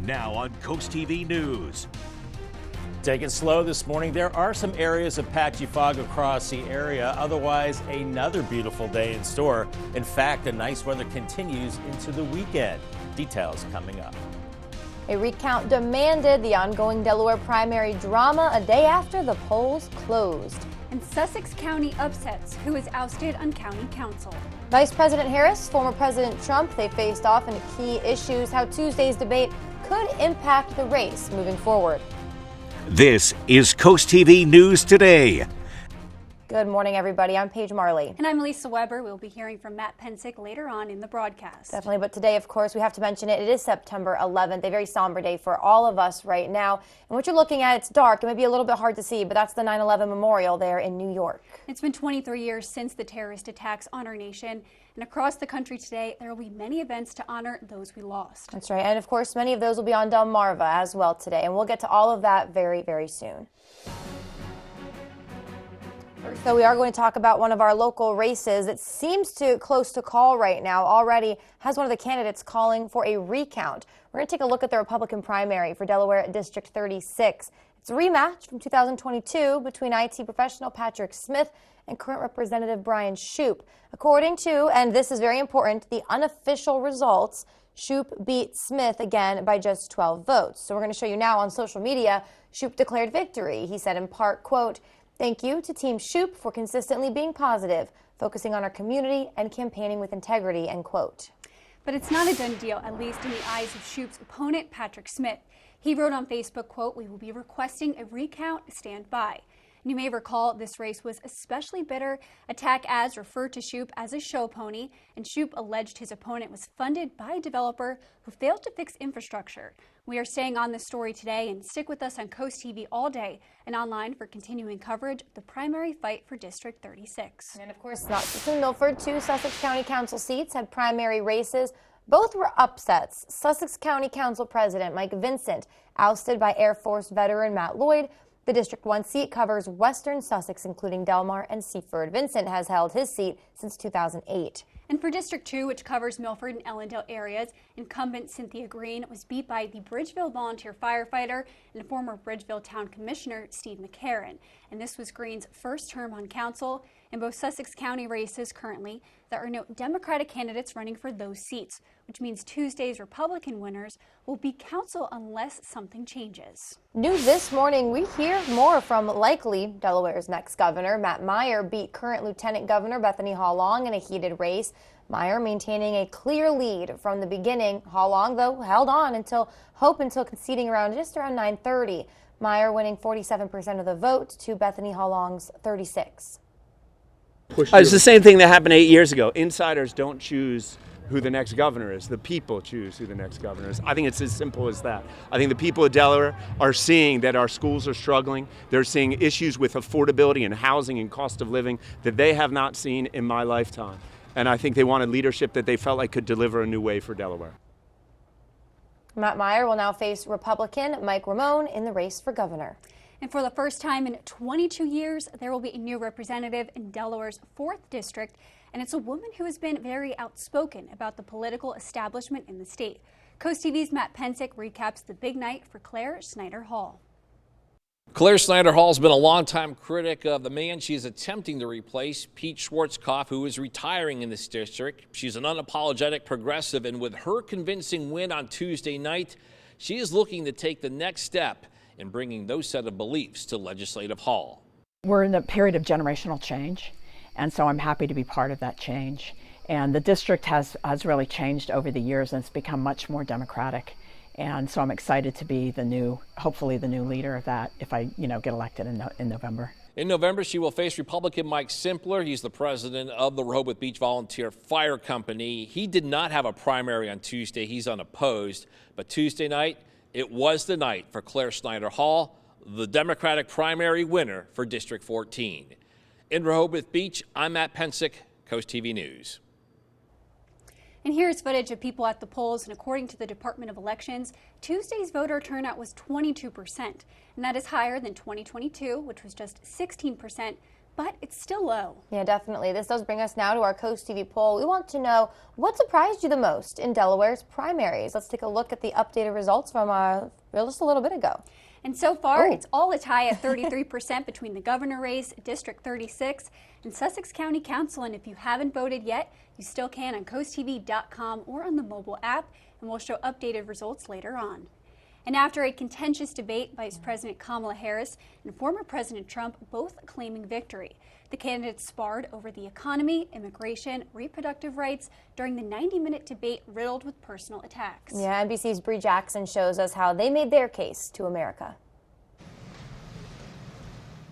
Now on CoastTV News. Take it slow this morning. There are some areas of patchy fog across the area. Otherwise, another beautiful day in store. In fact, the nice weather continues into the weekend. Details coming up. A recount demanded, the ongoing Delaware primary drama a day after the polls closed. And Sussex County upsets who is ousted on county council. Vice President Harris, former President Trump, they faced off in key issues, how Tuesday's debate could impact the race moving forward. This is CoastTV News Today. Good morning, everybody. I'm Paige Marley. And I'm Lisa Weber. We'll be hearing from Matt Pensick later on in the broadcast. Definitely, but today, of course, we have to mention it. It is September 11th, a very somber day for all of us right now. And what you're looking at, it's dark. It may be a little bit hard to see, but that's the 9/11 memorial there in New York. It's been 23 years since the terrorist attacks on our nation. And across the country today, there will be many events to honor those we lost. That's right. And of course, many of those will be on Delmarva as well today. And we'll get to all of that very, very soon. So we are going to talk about one of our local races that seems close to call right now. Already has one of the candidates calling for a recount. We're going to take a look at the Republican primary for Delaware District 36. It's a rematch from 2022 between IT professional Patrick Smith and current Representative Brian Shoup. According to, and this is very important, the unofficial results, Shoup beat Smith again by just 12 votes. So we're going to show you now on social media, Shoup declared victory. He said in part, quote, "Thank you to Team Shoup for consistently being positive, focusing on our community and campaigning with integrity," end quote. But it's not a done deal, at least in the eyes of Shoup's opponent, Patrick Smith. He wrote on Facebook, quote, "We will be requesting a recount, stand by." And you may recall this race was especially bitter. Attack ads referred to Shoup as a show pony, and Shoup alleged his opponent was funded by a developer who failed to fix infrastructure. We are staying on this story today, and stick with us on Coast TV all day and online for continuing coverage of the primary fight for District 36. And of course, not just in Milford, two Sussex County Council seats had primary races. Both were upsets. Sussex County Council President Mike Vincent ousted by Air Force veteran Matt Lloyd. The District 1 seat covers western Sussex, including Delmar and Seaford. Vincent has held his seat since 2008. And for District 2, which covers Milford and Ellendale areas, incumbent Cynthia Green was beat by the Bridgeville volunteer firefighter and former Bridgeville Town Commissioner Steve McCarran. And this was Green's first term on council. In both Sussex County races currently, there are no Democratic candidates running for those seats, which means Tuesday's Republican winners will be council unless something changes. New this morning, we hear more from likely Delaware's next governor. Matt Meyer beat current Lieutenant Governor Bethany Hall Long in a heated race. Meyer maintaining a clear lead from the beginning. Hall Long, though, held on until conceding just around 9:30. Meyer winning 47% of the vote to Bethany Hall Long's 36%. It's the same thing that happened 8 years ago. Insiders don't choose who the next governor is. The people choose who the next governor is. I think it's as simple as that. I think the people of Delaware are seeing that our schools are struggling. They're seeing issues with affordability and housing and cost of living that they have not seen in my lifetime. And I think they wanted leadership that they felt like could deliver a new way for Delaware. Matt Meyer will now face Republican Mike Ramone in the race for governor. And for the first time in 22 years, there will be a new representative in Delaware's 4th district, and it's a woman who has been very outspoken about the political establishment in the state. Coast TV's Matt Pensick recaps the big night for Claire Snyder Hall. Claire Snyder Hall has been a longtime critic of the man she is attempting to replace, Pete Schwarzkopf, who is retiring in this district. She's an unapologetic progressive, and with her convincing win on Tuesday night, she is looking to take the next step in bringing those set of beliefs to Legislative Hall. We're in a period of generational change, and so I'm happy to be part of that change. And the district has really changed over the years, and it's become much more democratic. And so I'm excited to be hopefully the new leader of that if I get elected in November. In November, she will face Republican Mike Simpler. He's the president of the Rehoboth Beach Volunteer Fire Company. He did not have a primary on Tuesday. He's unopposed. But Tuesday night, it was the night for Claire Snyder Hall, the Democratic primary winner for District 14. In Rehoboth Beach, I'm Matt Pensick, Coast TV News. And here's footage of people at the polls, and according to the Department of Elections, Tuesday's voter turnout was 22%, and that is higher than 2022, which was just 16%, but it's still low. Yeah, definitely. This does bring us now to our Coast TV poll. We want to know what surprised you the most in Delaware's primaries. Let's take a look at the updated results from just a little bit ago. And so far, it's all a tie at 33% between the governor race, District 36, and Sussex County Council. And if you haven't voted yet, you still can on CoastTV.com or on the mobile app, and we'll show updated results later on. And after a contentious debate, Vice President Kamala Harris and former President Trump both claiming victory. The candidates sparred over the economy, immigration, reproductive rights during the 90-minute debate riddled with personal attacks. Yeah, NBC's Bree Jackson shows us how they made their case to America.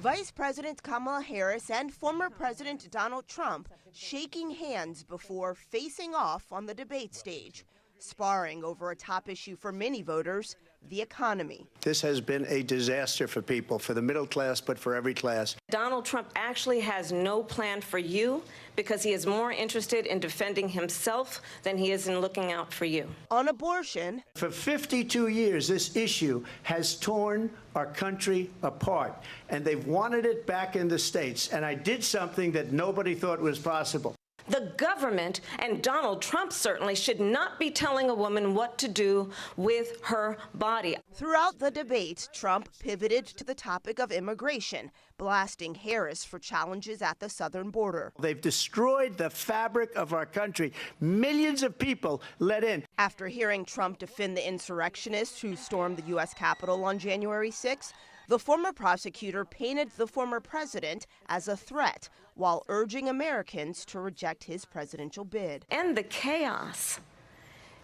Vice President Kamala Harris and former President Donald Trump shaking hands before facing off on the debate stage, sparring over a top issue for many voters, the economy. This has been a disaster for people, for the middle class, but for every class. Donald Trump actually has no plan for you because he is more interested in defending himself than he is in looking out for you. On abortion, For 52 years, this issue has torn our country apart, and they've wanted it back in the states. And I did something that nobody thought was possible. The government, and Donald Trump certainly, should not be telling a woman what to do with her body. throughout the debate, Trump pivoted to the topic of immigration, blasting Harris for challenges at the southern border. They've destroyed the fabric of our country. Millions of people let in. After hearing Trump defend the insurrectionists who stormed the U.S. Capitol on January 6, the former prosecutor painted the former president as a threat while urging Americans to reject his presidential bid. End the chaos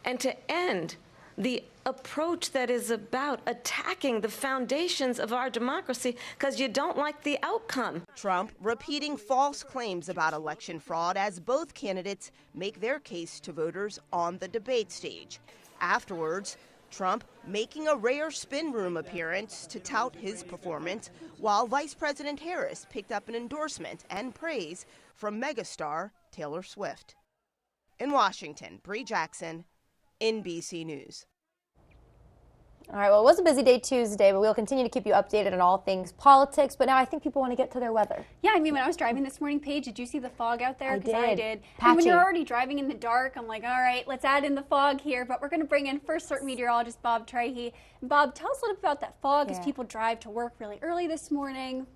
and to end the approach that is about attacking the foundations of our democracy because you don't like the outcome. Trump repeating false claims about election fraud as both candidates make their case to voters on the debate stage. Afterwards, Trump making a rare spin room appearance to tout his performance, while Vice President Harris picked up an endorsement and praise from megastar Taylor Swift. In Washington, Bree Jackson, NBC News. All right, well, it was a busy day Tuesday, but we'll continue to keep you updated on all things politics. But now I think people want to get to their weather. Yeah, I mean, when I was driving this morning, Paige, did you see the fog out there? I Because I did. And Patchy. when you're already driving in the dark, I'm like, all right, let's add in the fog here. But we're going to bring in first alert meteorologist Bob Trahey. And Bob, tell us a little bit about that fog as people drive to work really early this morning.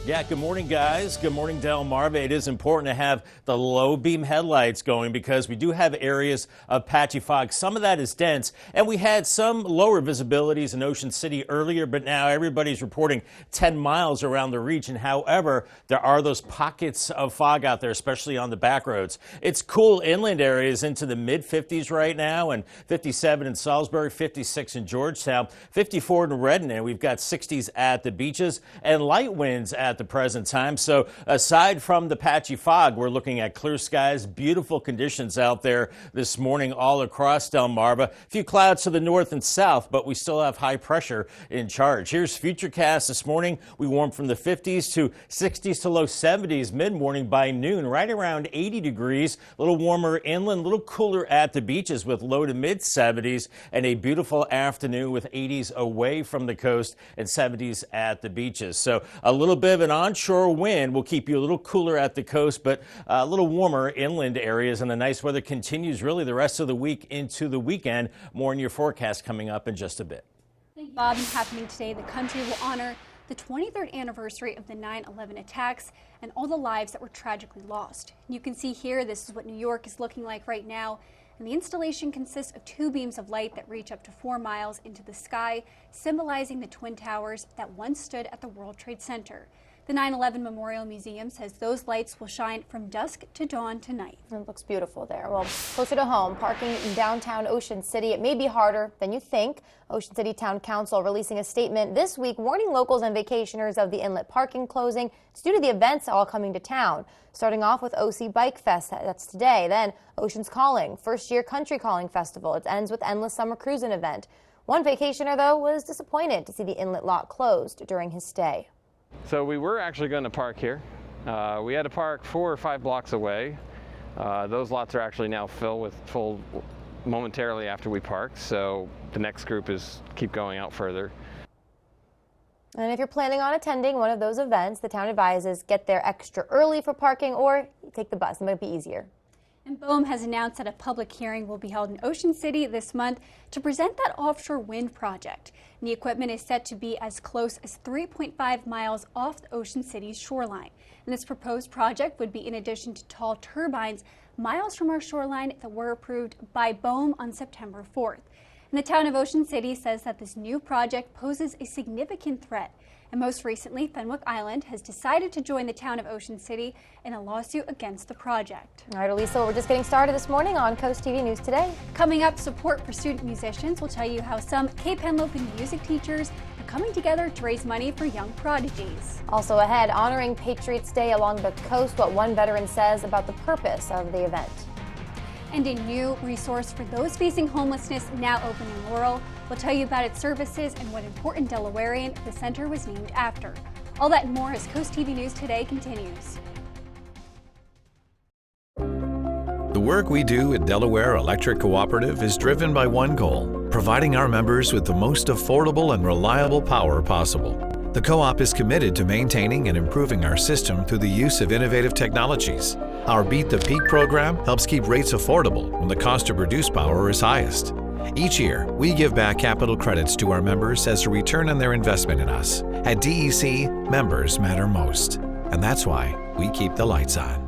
Yeah, good morning, guys. Good morning, Delmarva. It is important to have the low beam headlights going because we do have areas of patchy fog. Some of that is dense, and we had some lower visibilities in Ocean City earlier, but now everybody's reporting 10 miles around the region. However, there are those pockets of fog out there, especially on the back roads. It's cool inland areas into the mid-50s right now, and 57 in Salisbury, 56 in Georgetown, 54 in Redden, and we've got 60s at the beaches and light winds at the present time. So aside from the patchy fog, we're looking at clear skies, beautiful conditions out there this morning all across Delmarva. A few clouds to the north and south, but we still have high pressure in charge. Here's Futurecast this morning. We warm from the 50s to 60s to low 70s mid-morning by noon, right around 80 degrees. A little warmer inland, a little cooler at the beaches with low to mid 70s, and a beautiful afternoon with 80s away from the coast and 70s at the beaches. So a little bit of an onshore wind will keep you a little cooler at the coast, but a little warmer inland areas, and the nice weather continues really the rest of the week into the weekend. More in your forecast coming up in just a bit. Bob, happening today, the country will honor the 23rd anniversary of the 9/11 attacks and all the lives that were tragically lost. You can see here, this is what New York is looking like right now. And the installation consists of 2 beams of light that reach up to 4 miles into the sky, symbolizing the Twin Towers that once stood at the World Trade Center. The 9/11 Memorial Museum says those lights will shine from dusk to dawn tonight. It looks beautiful there. Well, closer to home, parking in downtown Ocean City, it may be harder than you think. Ocean City Town Council releasing a statement this week warning locals and vacationers of the inlet parking closing. It's due to the events all coming to town. Starting off with OC Bike Fest, that's today. Then Ocean's Calling, first year Country Calling Festival. It ends with Endless Summer Cruising event. One vacationer, though, was disappointed to see the inlet lot closed during his stay. So we were actually going to park here. We had to park 4 or 5 blocks away. Those lots are actually now full momentarily after we parked. So the next group is keep going out further. And if you're planning on attending one of those events, the town advises get there extra early for parking or take the bus. It might be easier. And BOEM has announced that a public hearing will be held in Ocean City this month to present that offshore wind project. And the equipment is set to be as close as 3.5 miles off the Ocean City's shoreline. And this proposed project would be in addition to tall turbines miles from our shoreline that were approved by BOEM on September 4th. And the town of Ocean City says that this new project poses a significant threat. And most recently, Fenwick Island has decided to join the town of Ocean City in a lawsuit against the project. All right, Elisa, we're just getting started this morning on Coast TV News Today. Coming up, support for student musicians. We'll tell you how some Cape Henlopen music teachers are coming together to raise money for young prodigies. Also ahead, honoring Patriots Day along the coast, what one veteran says about the purpose of the event. And a new resource for those facing homelessness now open in Laurel. We'll tell you about its services and what important Delawarean the center was named after. All that and more as Coast TV News Today continues. The work we do at Delaware Electric Cooperative is driven by one goal: providing our members with the most affordable and reliable power possible. The co-op is committed to maintaining and improving our system through the use of innovative technologies. Our Beat the Peak program helps keep rates affordable when the cost to produce power is highest. Each year, we give back capital credits to our members as a return on their investment in us. At DEC, members matter most. And that's why we keep the lights on.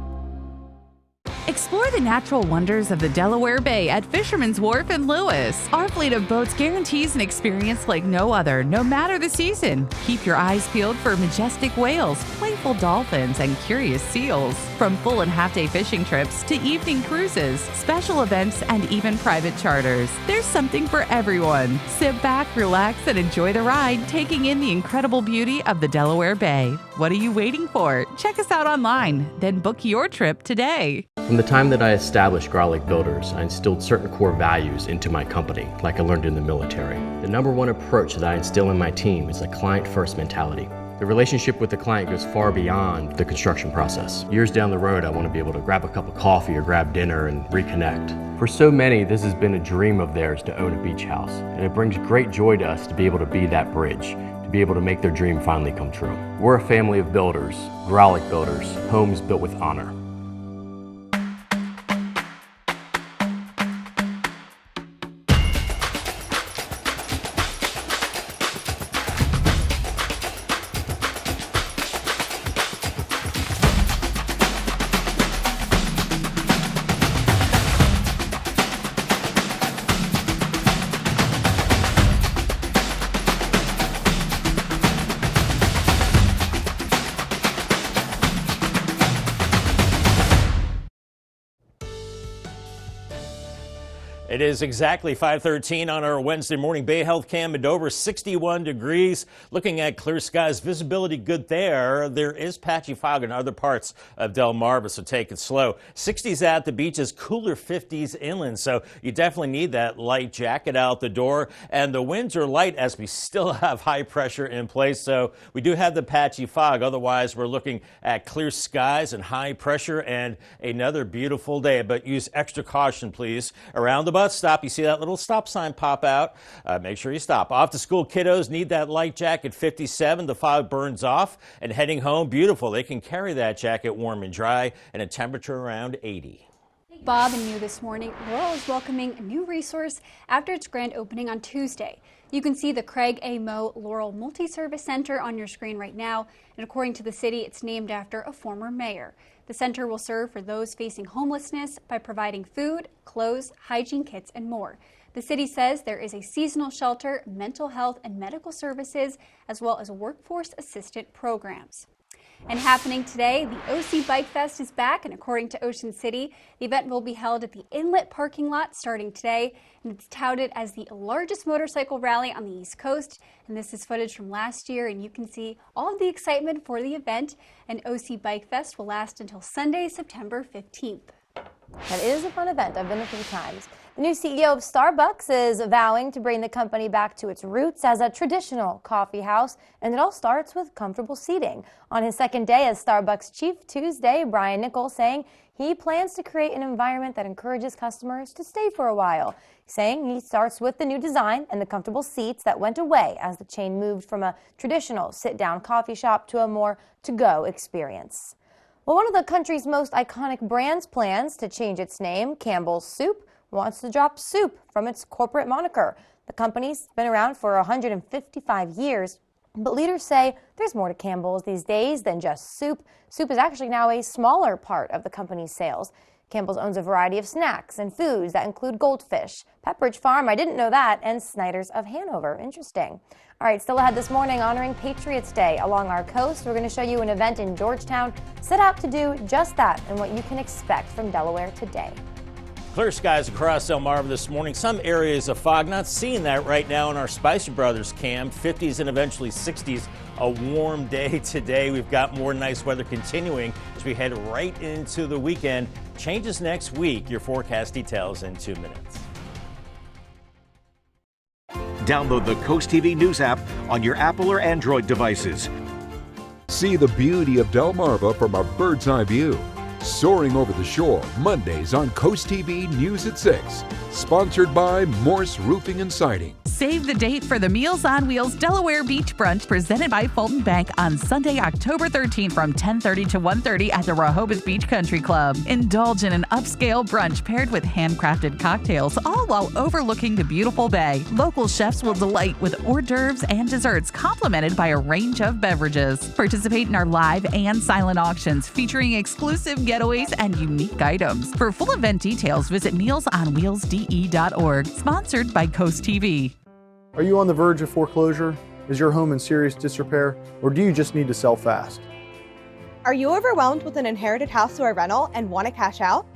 Explore the natural wonders of the Delaware Bay at Fisherman's Wharf in Lewis. Our fleet of boats guarantees an experience like no other, no matter the season. Keep your eyes peeled for majestic whales, playful dolphins, and curious seals. From full and half-day fishing trips to evening cruises, special events, and even private charters, there's something for everyone. Sit back, relax, and enjoy the ride, taking in the incredible beauty of the Delaware Bay. What are you waiting for? Check us out online, then book your trip today. From the time that I established Garlic Builders, I instilled certain core values into my company, like I learned in the military. The number one approach that I instill in my team is a client-first mentality. The relationship with the client goes far beyond the construction process. Years down the road, I want to be able to grab a cup of coffee or grab dinner and reconnect. For so many, this has been a dream of theirs to own a beach house, and it brings great joy to us to be able to be that bridge, to be able to make their dream finally come true. We're a family of builders, Garlic Builders, homes built with honor. It is exactly 5:13 on our Wednesday morning. Bay Health Cam at over 61 degrees. Looking at clear skies, visibility good there. There is patchy fog in other parts of Delmarva, so take it slow. 60s at the beaches, cooler 50s inland, so you definitely need that light jacket out the door. And the winds are light as we still have high pressure in place, so we do have the patchy fog. Otherwise, we're looking at clear skies and high pressure and another beautiful day. But use extra caution, please. Around the bus stop, you see that little stop sign pop out. Make sure you stop. Off to school kiddos need that light jacket. 57, the fog burns off, and heading home, beautiful. They can carry that jacket warm and dry and a temperature around 80. Bob and you this morning, Laurel is welcoming a new resource after its grand opening on Tuesday. You can see the Craig A. Moe Laurel Multi-Service Center on your screen right now, and according to the city, it's named after a former mayor. The center will serve for those facing homelessness by providing food, clothes, hygiene kits, and more. The city says there is a seasonal shelter, mental health and medical services, as well as workforce assistant programs. And happening today, the OC Bike Fest is back, and according to Ocean City, the event will be held at the Inlet parking lot starting today, and it's touted as the largest motorcycle rally on the East Coast. And this is footage from last year, and you can see all of the excitement for the event. And OC Bike Fest will last until Sunday, September 15th. That is a fun event. I've been a few times. The new CEO of Starbucks is vowing to bring the company back to its roots as a traditional coffee house, and it all starts with comfortable seating. On his second day as Starbucks chief Tuesday, Brian Nichols saying he plans to create an environment that encourages customers to stay for a while. Saying he starts with the new design and the comfortable seats that went away as the chain moved from a traditional sit-down coffee shop to a more to-go experience. Well, one of the country's most iconic brands plans to change its name. Campbell's Soup wants to drop soup from its corporate moniker. The company's been around for 155 years, but leaders say there's more to Campbell's these days than just soup. Soup is actually now a smaller part of the company's sales. Campbell's owns a variety of snacks and foods that include goldfish, Pepperidge Farm, I didn't know that, and Snyder's of Hanover. Interesting. All right, still ahead this morning, honoring Patriots Day along our coast. We're going to show you an event in Georgetown set out to do just that and what you can expect from Delaware today. Clear skies across Delmarva this morning. Some areas of fog. Not seeing that right now in our Spicer Brothers cam. 50s and eventually 60s. A warm day today. We've got more nice weather continuing as we head right into the weekend. Changes next week. Your forecast details in 2 minutes. Download the Coast TV News app on your Apple or Android devices. See the beauty of Delmarva from a bird's eye view. Soaring over the shore, Mondays on Coast TV News at 6. Sponsored by Morse Roofing and Siding. Save the date for the Meals on Wheels Delaware Beach Brunch presented by Fulton Bank on Sunday, October 13th from 10:30 to 1:30 at the Rehoboth Beach Country Club. Indulge in an upscale brunch paired with handcrafted cocktails, all while overlooking the beautiful bay. Local chefs will delight with hors d'oeuvres and desserts complemented by a range of beverages. Participate in our live and silent auctions featuring exclusive getaways and unique items. For full event details, visit mealsonwheelsde.org. Sponsored by Coast TV. Are you on the verge of foreclosure? Is your home in serious disrepair? Or do you just need to sell fast? Are you overwhelmed with an inherited house or a rental and want to cash out?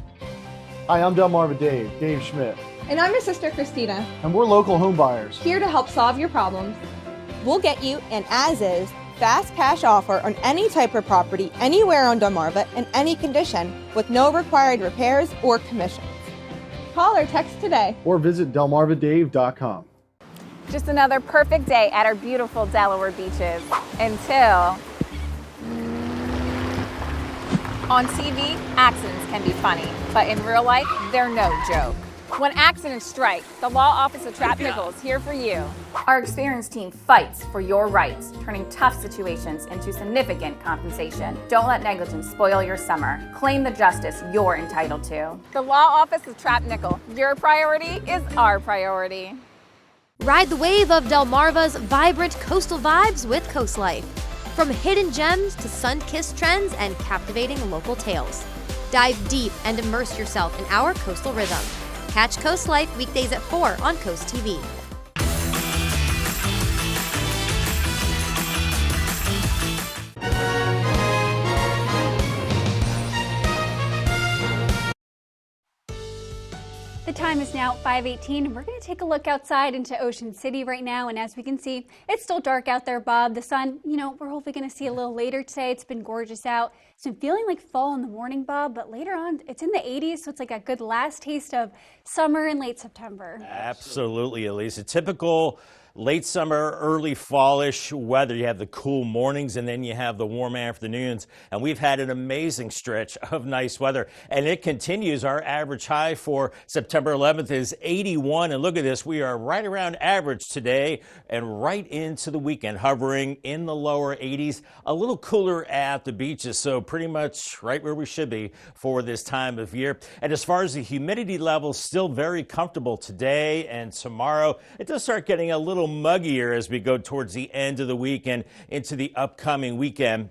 Hi, I'm Delmarva Dave Schmidt. And I'm your sister Christina. And we're local home buyers. Here to help solve your problems. We'll get you an as-is, fast cash offer on any type of property anywhere on Delmarva in any condition with no required repairs or commissions. Call or text today. Or visit delmarvadave.com. Just another perfect day at our beautiful Delaware beaches until on TV, accidents can be funny, but in real life, they're no joke. When accidents strike, the Law Office of Trapp Nichols is here for you. Our experienced team fights for your rights, turning tough situations into significant compensation. Don't let negligence spoil your summer. Claim the justice you're entitled to. The Law Office of Trapp Nichols. Your priority is our priority. Ride the wave of Delmarva's vibrant coastal vibes with Coast Life. From hidden gems to sun-kissed trends and captivating local tales. Dive deep and immerse yourself in our coastal rhythm. Catch Coast Life weekdays at 4 on Coast TV. The time is now 5:18 and we're going to take a look outside into Ocean City right now, and as we can see, it's still dark out there, Bob. The sun, we're hopefully going to see a little later today. It's been gorgeous out. It's been feeling like fall in the morning, Bob, but later on it's in the 80s, so it's like a good last taste of summer in late September. Absolutely, Elise. A typical late summer, early fallish weather. You have the cool mornings and then you have the warm afternoons. And we've had an amazing stretch of nice weather. And it continues. Our average high for September 11th is 81. And look at this. We are right around average today and right into the weekend, hovering in the lower 80s. A little cooler at the beaches. So pretty much right where we should be for this time of year. And as far as the humidity levels, still very comfortable today and tomorrow. It does start getting a little muggier as we go towards the end of the week and into the upcoming weekend.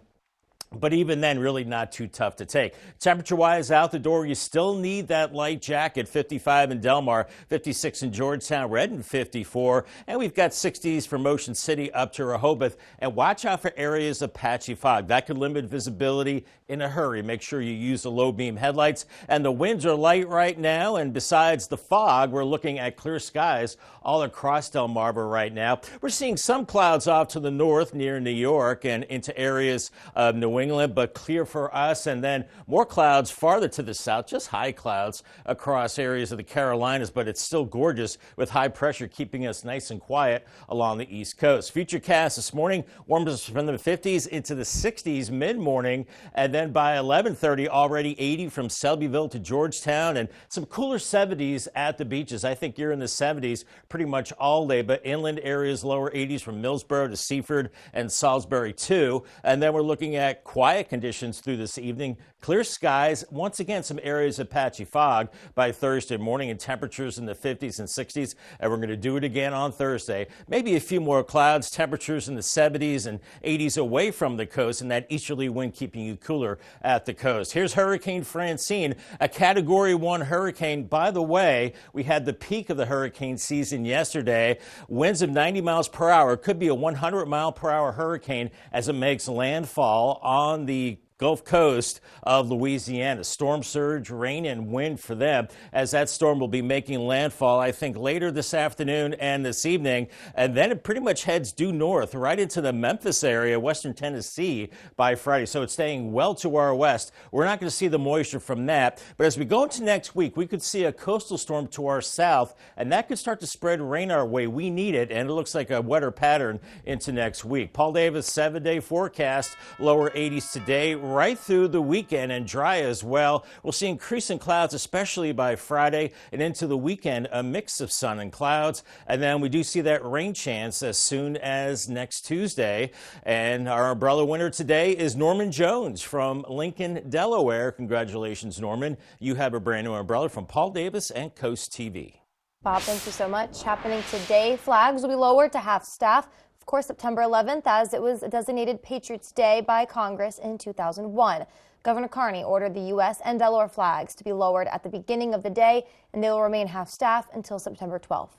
But even then, really not too tough to take. Temperature-wise, out the door, you still need that light jacket. 55 in Delmar, 56 in Georgetown, Redden 54. And we've got 60s from Ocean City up to Rehoboth. And watch out for areas of patchy fog. That could limit visibility in a hurry. Make sure you use the low beam headlights. And the winds are light right now. And besides the fog, we're looking at clear skies all across Delmarva right now. We're seeing some clouds off to the north near New York and into areas of New New England, but clear for us. And then more clouds farther to the south, just high clouds across areas of the Carolinas, but it's still gorgeous with high pressure keeping us nice and quiet along the East Coast. Futurecast this morning warms us from the 50s into the 60s mid-morning, and then by 11:30 already 80 from Selbyville to Georgetown, and some cooler 70s at the beaches. I think you're in the 70s pretty much all day, but inland areas lower 80s from Millsboro to Seaford and Salisbury too. And then we're looking at quiet conditions through this evening. Clear skies, once again some areas of patchy fog by Thursday morning, and temperatures in the 50s and 60s, and we're going to do it again on Thursday. Maybe a few more clouds, temperatures in the 70s and 80s away from the coast, and that easterly wind keeping you cooler at the coast. Here's Hurricane Francine, a Category 1 hurricane. By the way, we had the peak of the hurricane season yesterday. Winds of 90 miles per hour, could be a 100-mile-per-hour hurricane as it makes landfall on the Gulf Coast of Louisiana. Storm surge, rain and wind for them as that storm will be making landfall, I think, later this afternoon and this evening. And then it pretty much heads due north right into the Memphis area, western Tennessee by Friday. So it's staying well to our west. We're not going to see the moisture from that. But as we go into next week, we could see a coastal storm to our south, and that could start to spread rain our way. We need it, and it looks like a wetter pattern into next week. Paul Davis, 7-day forecast, lower 80s today, right through the weekend, and dry as well. We'll see increasing clouds, especially by Friday and into the weekend, a mix of sun and clouds. And then we do see that rain chance as soon as next Tuesday. And our umbrella winner today is Norman Jones from Lincoln, Delaware. Congratulations, Norman. You have a brand new umbrella from Paul Davis and Coast TV. Bob, thank you so much. Happening today, flags will be lowered to half staff. Of course, September 11th, as it was designated Patriots Day by Congress in 2001. Governor Carney ordered the U.S. and Delaware flags to be lowered at the beginning of the day, and they will remain half-staff until September 12th.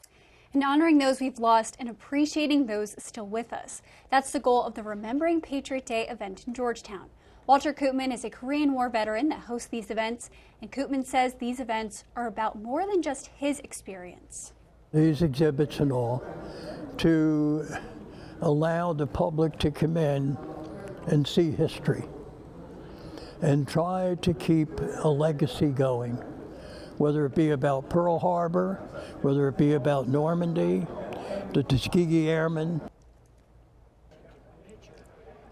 And honoring those we've lost and appreciating those still with us. That's the goal of the Remembering Patriot Day event in Georgetown. Walter Koopman is a Korean War veteran that hosts these events, and Koopman says these events are about more than just his experience. These exhibits and all to allow the public to come in and see history and try to keep a legacy going, whether it be about Pearl Harbor, whether it be about Normandy, the Tuskegee Airmen.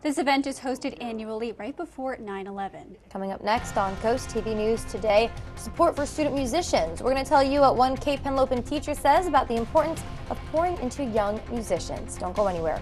This event is hosted annually right before 9/11. Coming up next on Coast TV News today, support for student musicians. We're going to tell you what one Cape Henlopen teacher says about the importance of pouring into young musicians. Don't go anywhere.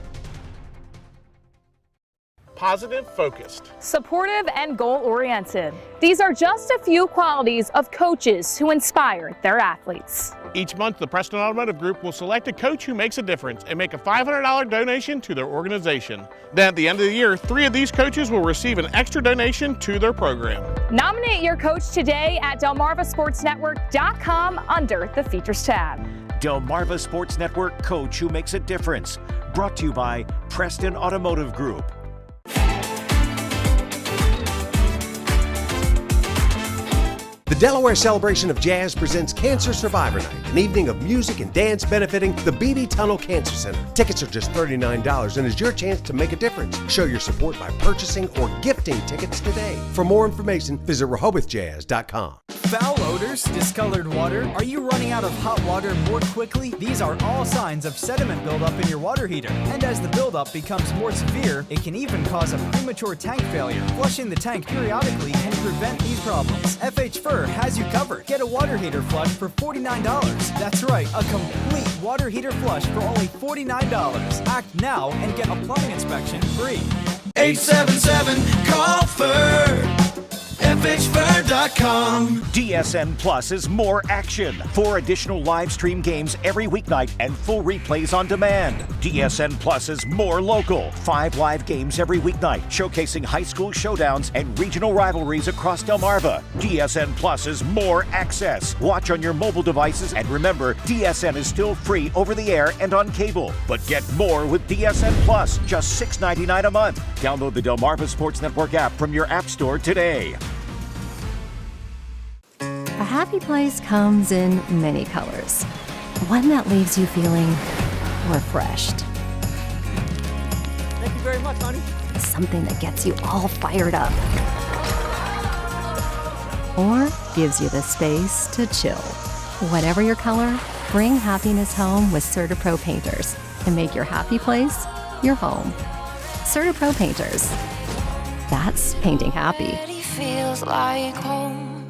Positive, focused, supportive, and goal-oriented. These are just a few qualities of coaches who inspire their athletes. Each month, the Preston Automotive Group will select a coach who makes a difference and make a $500 donation to their organization. Then at the end of the year, 3 of these coaches will receive an extra donation to their program. Nominate your coach today at DelmarvaSportsNetwork.com under the Features tab. Delmarva Sports Network, coach who makes a difference. Brought to you by Preston Automotive Group. The Delaware Celebration of Jazz presents Cancer Survivor Night, an evening of music and dance benefiting the Beatty Tunnel Cancer Center. Tickets are just $39 and is your chance to make a difference. Show your support by purchasing or gifting tickets today. For more information, visit RehobotJazz.com. Foul odors, discolored water, are you running out of hot water more quickly? These are all signs of sediment buildup in your water heater. And as the buildup becomes more severe, it can even cause a premature tank failure. Flushing the tank periodically can prevent these problems. FH Fur has you covered. Get a water heater flush for $49. That's right, a complete water heater flush for only $49. Act now and get a plumbing inspection free. 877-CALL-FUR. FHFur.com. DSN Plus is more action. 4 additional live stream games every weeknight and full replays on demand. DSN Plus is more local. 5 live games every weeknight, showcasing high school showdowns and regional rivalries across Delmarva. DSN Plus is more access. Watch on your mobile devices, and remember, DSN is still free over the air and on cable. But get more with DSN Plus, just $6.99 a month. Download the Delmarva Sports Network app from your app store today. A happy place comes in many colors. One that leaves you feeling refreshed. Thank you very much, honey. something that gets you all fired up. Or gives you the space to chill. Whatever your color, bring happiness home with CertaPro painters and make your happy place your home. CertaPro painters. That's painting happy. Feels like home.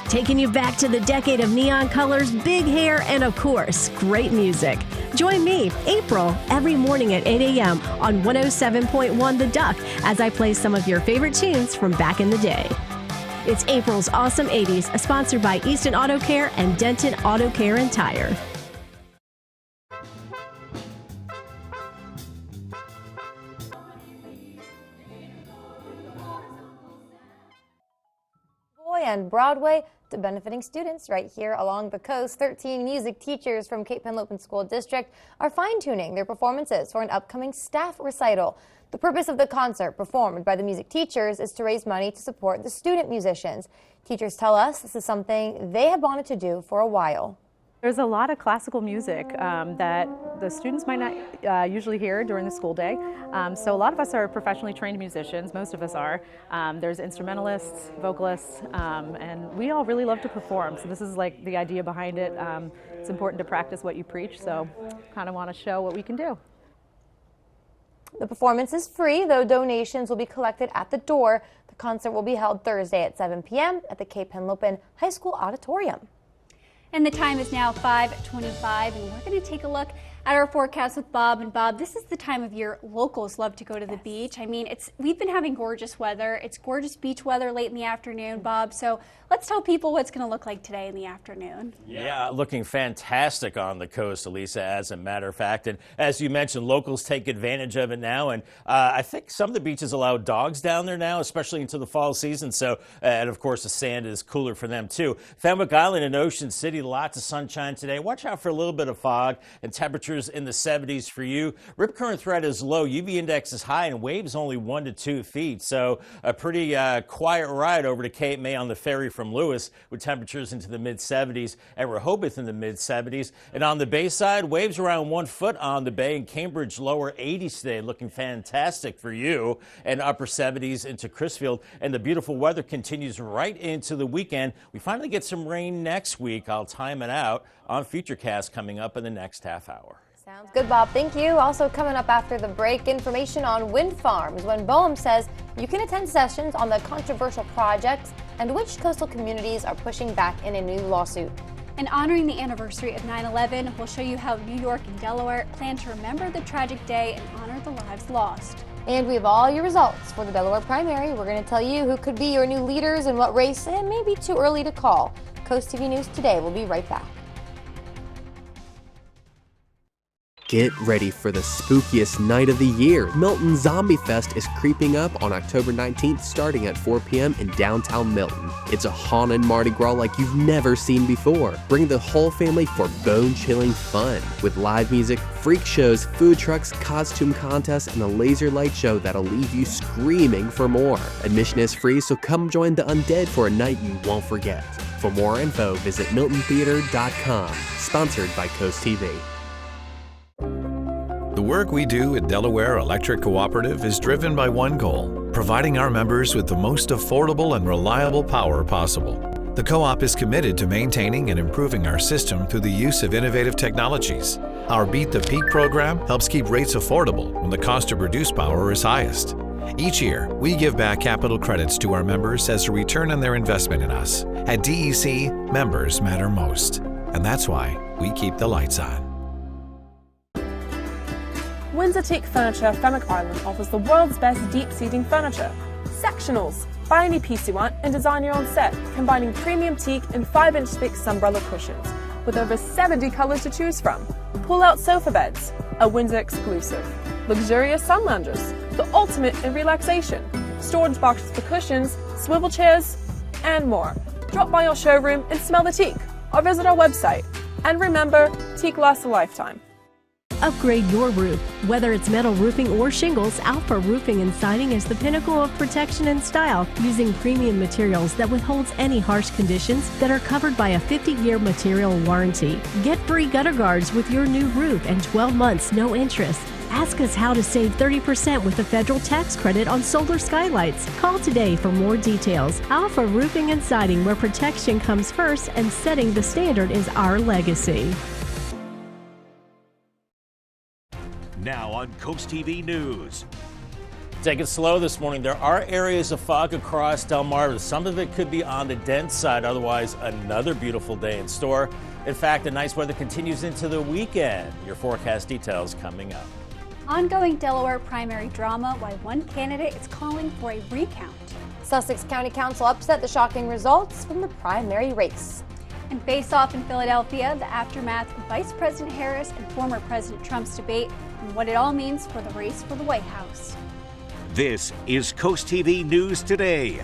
Taking you back to the decade of neon colors, big hair, and of course, great music. Join me, April, every morning at 8 a.m. on 107.1 The Duck as I play some of your favorite tunes from back in the day. It's April's Awesome 80s, sponsored by Easton Auto Care and Denton Auto Care and Tire. And Broadway to benefiting students right here along the coast. 13 music teachers from Cape Henlopen School District are fine-tuning their performances for an upcoming staff recital. The purpose of the concert performed by the music teachers is to raise money to support the student musicians. Teachers tell us this is something they have wanted to do for a while. There's a lot of classical music that the students might not usually hear during the school day. So a lot of us are professionally trained musicians, most of us are. There's instrumentalists, vocalists, and we all really love to perform. So this is like the idea behind it. It's important to practice what you preach, so kind of want to show what we can do. The performance is free, though donations will be collected at the door. The concert will be held Thursday at 7 p.m. at the Cape Henlopen High School Auditorium. And the time is now 5:25, and we're going to take a look at our forecast with Bob. And Bob, this is the time of year locals love to go to the beach. I mean, we've been having gorgeous weather. It's gorgeous beach weather late in the afternoon, Bob. So let's tell people what's going to look like today in the afternoon. Yeah, looking fantastic on the coast, Elisa, as a matter of fact. And as you mentioned, locals take advantage of it now. And I think some of the beaches allow dogs down there now, especially into the fall season. So, and of course, the sand is cooler for them too. Fenwick Island and Ocean City, lots of sunshine today. Watch out for a little bit of fog and temperatures in the 70s for you. Rip current threat is low. UV index is high and waves only 1 to 2 feet. So a pretty quiet ride over to Cape May on the ferry from Lewis with temperatures into the mid-70s and Rehoboth in the mid-70s. And on the bay side, waves around 1 foot on the bay, and Cambridge lower 80s today, looking fantastic for you, and upper 70s into Crisfield. And the beautiful weather continues right into the weekend. We finally get some rain next week. I'll time it out on Futurecast coming up in the next half hour. Sounds good, Bob. Thank you. Also coming up after the break, information on wind farms when Boehm says you can attend sessions on the controversial projects and which coastal communities are pushing back in a new lawsuit. And honoring the anniversary of 9/11, we'll show you how New York and Delaware plan to remember the tragic day and honor the lives lost. And we have all your results for the Delaware primary. We're going to tell you who could be your new leaders and what race, and maybe too early to call. CoastTV News Today will be right back. Get ready for the spookiest night of the year. Milton Zombie Fest is creeping up on October 19th starting at 4 p.m. in downtown Milton. It's a haunted Mardi Gras like you've never seen before. Bring the whole family for bone-chilling fun with live music, freak shows, food trucks, costume contests, and a laser light show that'll leave you screaming for more. Admission is free, so come join the undead for a night you won't forget. For more info, visit miltontheater.com. Sponsored by CoastTV. The work we do at Delaware Electric Cooperative is driven by one goal: providing our members with the most affordable and reliable power possible. The co-op is committed to maintaining and improving our system through the use of innovative technologies. Our Beat the Peak program helps keep rates affordable when the cost to produce power is highest. Each year, we give back capital credits to our members as a return on their investment in us. At DEC, members matter most. And that's why we keep the lights on. Windsor Teak Furniture Fenwick Island offers the world's best deep seating furniture. Sectionals. Buy any piece you want and design your own set, combining premium teak and 5-inch thick sunbrella cushions, with over 70 colors to choose from. Pull-out sofa beds, a Windsor exclusive. Luxurious sun loungers, the ultimate in relaxation. Storage boxes for cushions, swivel chairs, and more. Drop by our showroom and smell the teak, or visit our website. And remember, teak lasts a lifetime. Upgrade your roof. Whether it's metal roofing or shingles, Alpha Roofing and Siding is the pinnacle of protection and style, using premium materials that withholds any harsh conditions that are covered by a 50-year material warranty. Get free gutter guards with your new roof and 12 months no interest. Ask us how to save 30% with the federal tax credit on solar skylights. Call today for more details. Alpha Roofing and Siding, where protection comes first and setting the standard is our legacy. Now on Coast TV News. Take it slow this morning. There are areas of fog across Delmarva. Some of it could be on the dense side. Otherwise, another beautiful day in store. In fact, the nice weather continues into the weekend. Your forecast details coming up. Ongoing Delaware primary drama, why one candidate is calling for a recount. Sussex County Council upset the shocking results from the primary race. And face-off in Philadelphia, the aftermath of Vice President Harris and former President Trump's debate and what it all means for the race for the White House. This is Coast TV News Today.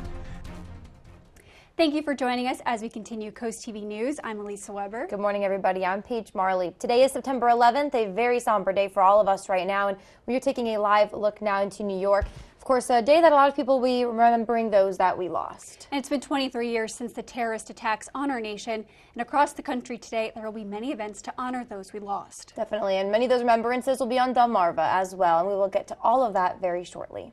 Thank you for joining us as we continue Coast TV News. I'm Elisa Weber. Good morning, everybody. I'm Paige Marley. Today is September 11th, a very somber day for all of us right now, and we're taking a live look now into New York. Of course, a day that a lot of people will be remembering those that we lost. And it's been 23 years since the terrorist attacks on our nation, and across the country today, there will be many events to honor those we lost. Definitely, and many of those remembrances will be on Delmarva as well, and we will get to all of that very shortly.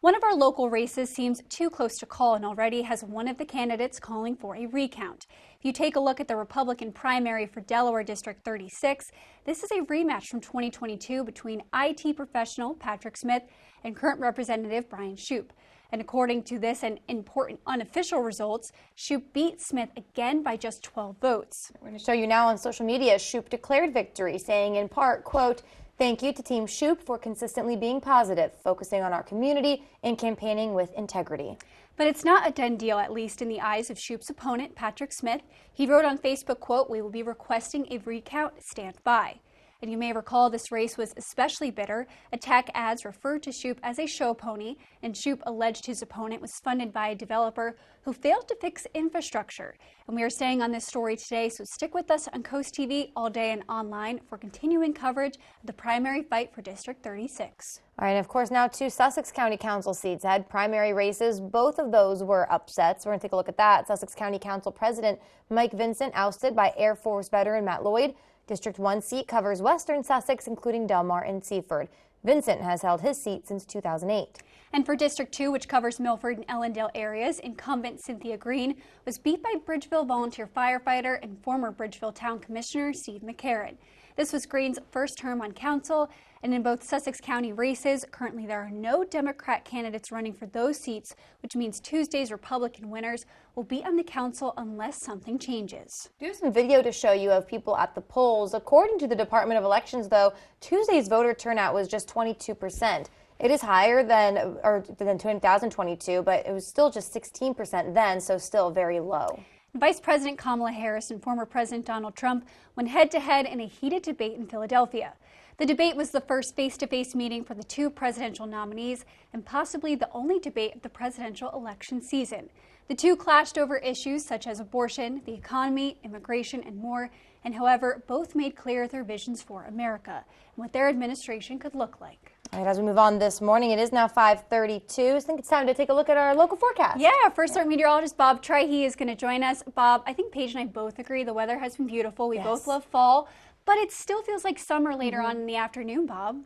One of our local races seems too close to call and already has one of the candidates calling for a recount. If you take a look at the Republican primary for Delaware District 36, this is a rematch from 2022 between IT professional Patrick Smith and current Representative Brian Shoup. And according to this and important unofficial results, Shoup beat Smith again by just 12 votes. We're going to show you now on social media, Shoup declared victory, saying in part, quote, "Thank you to Team Shoup for consistently being positive, focusing on our community and campaigning with integrity." But it's not a done deal, at least in the eyes of Shoup's opponent, Patrick Smith. He wrote on Facebook, quote, "We will be requesting a recount, stand by." And you may recall this race was especially bitter. Attack ads referred to Shoup as a show pony, and Shoup alleged his opponent was funded by a developer who failed to fix infrastructure. And we are staying on this story today, so stick with us on Coast TV all day and online for continuing coverage of the primary fight for District 36. All right, and of course, now two Sussex County Council seats had primary races. Both of those were upsets. We're going to take a look at that. Sussex County Council President Mike Vincent ousted by Air Force veteran Matt Lloyd. District 1 seat covers Western Sussex, including Delmar and Seaford. Vincent has held his seat since 2008. And for District 2, which covers Milford and Ellendale areas, incumbent Cynthia Green was beat by Bridgeville volunteer firefighter and former Bridgeville Town Commissioner Steve McCarran. This was Green's first term on council, and in both Sussex County races, currently there are no Democrat candidates running for those seats, which means Tuesday's Republican winners will be on the council unless something changes. We have some video to show you of people at the polls. According to the Department of Elections, though, Tuesday's voter turnout was just 22%. It is higher than 2022, but it was still just 16% then, so still very low. Vice President Kamala Harris and former President Donald Trump went head-to-head in a heated debate in Philadelphia. The debate was the first face-to-face meeting for the two presidential nominees and possibly the only debate of the presidential election season. The two clashed over issues such as abortion, the economy, immigration, and more, and however, both made clear their visions for America and what their administration could look like. All right, as we move on this morning, it is now 5:32. I think it's time to take a look at our local forecast. Yeah, first our meteorologist Bob Trihey is going to join us. Bob, I think Paige and I both agree the weather has been beautiful. We both love fall, but it still feels like summer later on in the afternoon, Bob.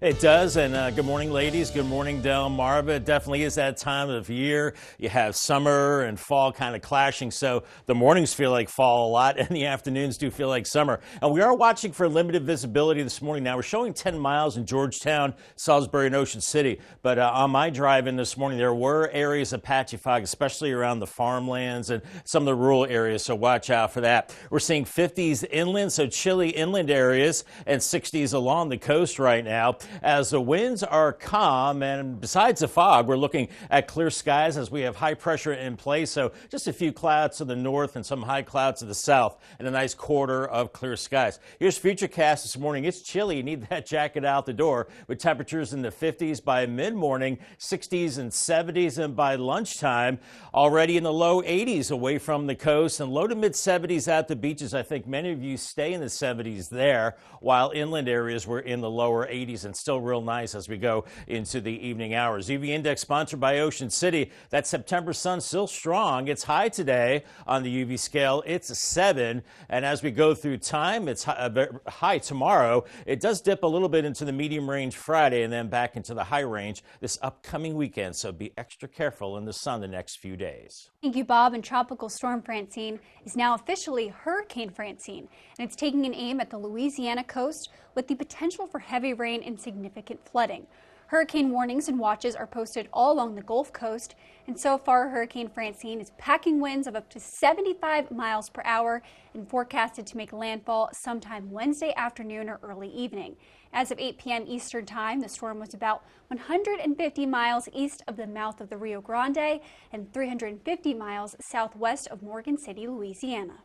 It does, and good morning, ladies. Good morning, Delmarva. It definitely is that time of year. You have summer and fall kind of clashing, so the mornings feel like fall a lot, and the afternoons do feel like summer. And we are watching for limited visibility this morning. Now, we're showing 10 miles in Georgetown, Salisbury, and Ocean City, but on my drive-in this morning, there were areas of patchy fog, especially around the farmlands and some of the rural areas, so watch out for that. We're seeing 50s inland, so chilly inland areas, and 60s along the coast right now. As the winds are calm, and besides the fog, we're looking at clear skies as we have high pressure in place. So just a few clouds to the north and some high clouds to the south, and a nice quarter of clear skies. Here's Futurecast this morning. It's chilly. You need that jacket out the door, with temperatures in the 50s by mid-morning, 60s and 70s, and by lunchtime, already in the low 80s away from the coast, and low to mid 70s at the beaches. I think many of you stay in the 70s there, while inland areas were in the lower 80s days and still real nice as we go into the evening hours. UV Index sponsored by Ocean City. That September sun still strong. It's high today on the UV scale. It's a 7. And as we go through time, it's high tomorrow. It does dip a little bit into the medium range Friday and then back into the high range this upcoming weekend. So be extra careful in the sun the next few days. Thank you, Bob. And Tropical Storm Francine is now officially Hurricane Francine, and it's taking an aim at the Louisiana coast with the potential for heavy rain and significant flooding. Hurricane warnings and watches are posted all along the Gulf Coast, and so far Hurricane Francine is packing winds of up to 75 miles per hour and forecasted to make landfall sometime Wednesday afternoon or early evening. As of 8 p.m. Eastern Time, the storm was about 150 miles east of the mouth of the Rio Grande and 350 miles southwest of Morgan City, Louisiana.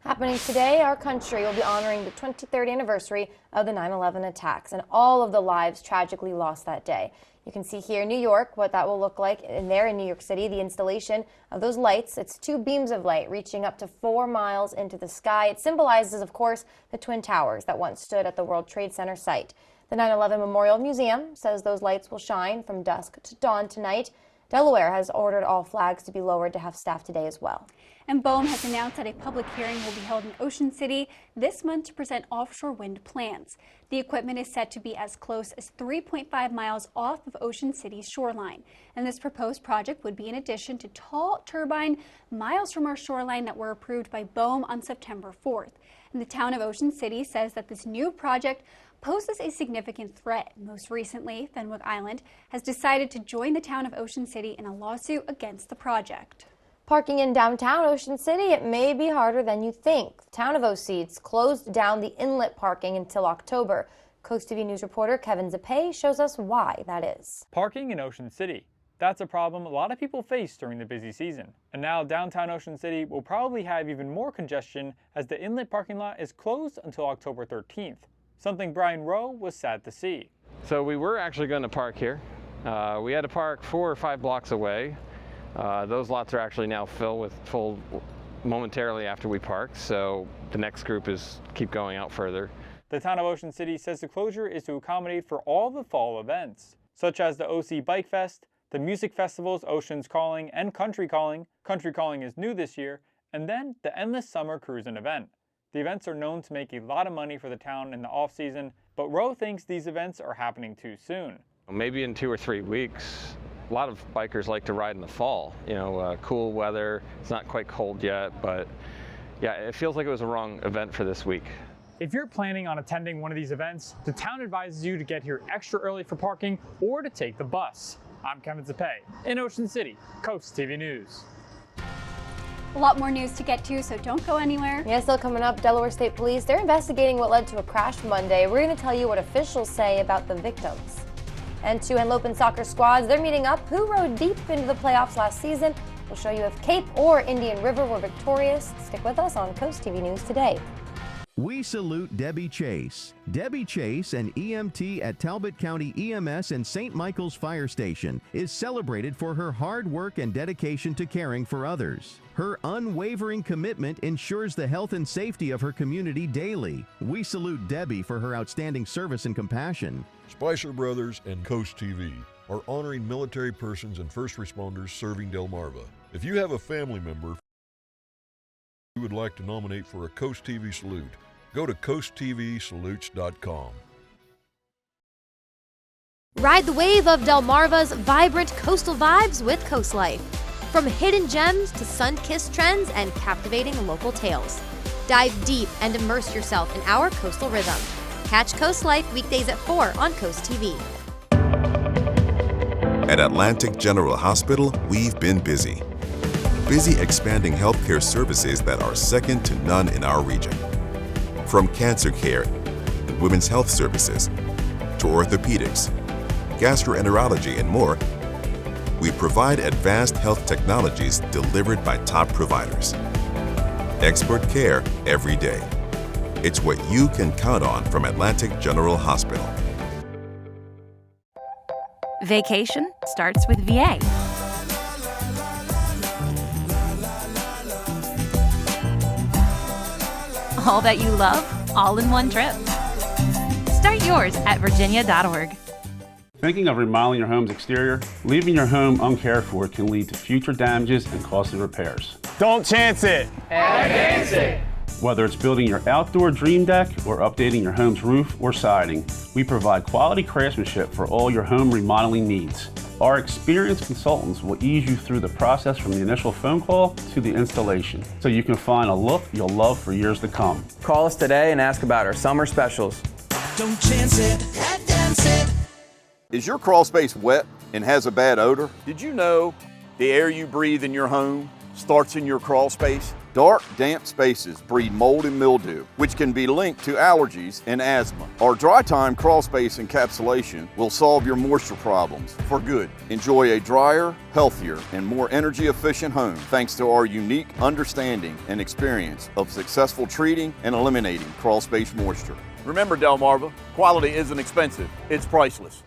Happening today, our country will be honoring the 23rd anniversary of the 9/11 attacks and all of the lives tragically lost that day. You can see here in New York what that will look like in New York City, the installation of those lights. It's 2 beams of light reaching up to 4 miles into the sky. It symbolizes, of course, the Twin Towers that once stood at the World Trade Center site. The 9/11 Memorial Museum says those lights will shine from dusk to dawn tonight. Delaware has ordered all flags to be lowered to have staff today as well. And BOEM has announced that a public hearing will be held in Ocean City this month to present offshore wind plans. The equipment is set to be as close as 3.5 miles off of Ocean City's shoreline. And this proposed project would be in addition to tall turbine miles from our shoreline that were approved by BOEM on September 4th. And the town of Ocean City says that this new project poses a significant threat. Most recently, Fenwick Island has decided to join the town of Ocean City in a lawsuit against the project. Parking in downtown Ocean City, it may be harder than you think. The town of Oceans closed down the inlet parking until October. CoastTV News reporter Kevin Zappé shows us why that is. Parking in Ocean City. That's a problem a lot of people face during the busy season. And now downtown Ocean City will probably have even more congestion as the inlet parking lot is closed until October 13th. Something Brian Rowe was sad to see. So we were actually going to park here. We had to park 4 or 5 blocks away. Those lots are actually now full momentarily after we parked, so the next group is keep going out further. The town of Ocean City says the closure is to accommodate for all the fall events, such as the OC Bike Fest, the music festivals Oceans Calling and Country Calling. Country Calling is new this year, and then the Endless Summer Cruising event. The events are known to make a lot of money for the town in the off-season, but Rowe thinks these events are happening too soon. Maybe in 2 or 3 weeks. A lot of bikers like to ride in the fall, cool weather. It's not quite cold yet, but yeah, it feels like it was a wrong event for this week. If you're planning on attending one of these events, the town advises you to get here extra early for parking or to take the bus. I'm Kevin Zappé in Ocean City, CoastTV News. A lot more news to get to, so don't go anywhere. Yeah, still coming up, Delaware State Police, they're investigating what led to a crash Monday. We're going to tell you what officials say about the victims. And 2 Henlopen soccer squads, they're meeting up. Who rode deep into the playoffs last season? We'll show you if Cape or Indian River were victorious. Stick with us on CoastTV News today. We salute Debbie Chase. Debbie Chase, an EMT at Talbot County EMS and St. Michael's Fire Station, is celebrated for her hard work and dedication to caring for others. Her unwavering commitment ensures the health and safety of her community daily. We salute Debbie for her outstanding service and compassion. Spicer Brothers and CoastTV are honoring military persons and first responders serving Delmarva. If you have a family member you would like to nominate for a CoastTV salute, go to coasttvsalutes.com. Ride the wave of Delmarva's vibrant coastal vibes with Coast Life. From hidden gems to sun-kissed trends and captivating local tales. Dive deep and immerse yourself in our coastal rhythm. Catch Coast Life weekdays at 4 on CoastTV. At Atlantic General Hospital, we've been busy. Busy expanding healthcare services that are second to none in our region. From cancer care and women's health services to orthopedics, gastroenterology, and more, we provide advanced health technologies delivered by top providers. Expert care every day. It's what you can count on from Atlantic General Hospital. Vacation starts with VA. All that you love, all in one trip. Start yours at virginia.org. Thinking of remodeling your home's exterior? Leaving your home uncared for can lead to future damages and costly repairs. Don't chance it. Advance it. Whether it's building your outdoor dream deck or updating your home's roof or siding, we provide quality craftsmanship for all your home remodeling needs. Our experienced consultants will ease you through the process from the initial phone call to the installation, so you can find a look you'll love for years to come. Call us today and ask about our summer specials. Don't chance it, advance it. Is your crawl space wet and has a bad odor? Did you know the air you breathe in your home starts in your crawl space? Dark, damp spaces breed mold and mildew, which can be linked to allergies and asthma. Our dry time crawl space encapsulation will solve your moisture problems for good. Enjoy a drier, healthier, and more energy efficient home thanks to our unique understanding and experience of successful treating and eliminating crawl space moisture. Remember, Delmarva, quality isn't expensive, it's priceless.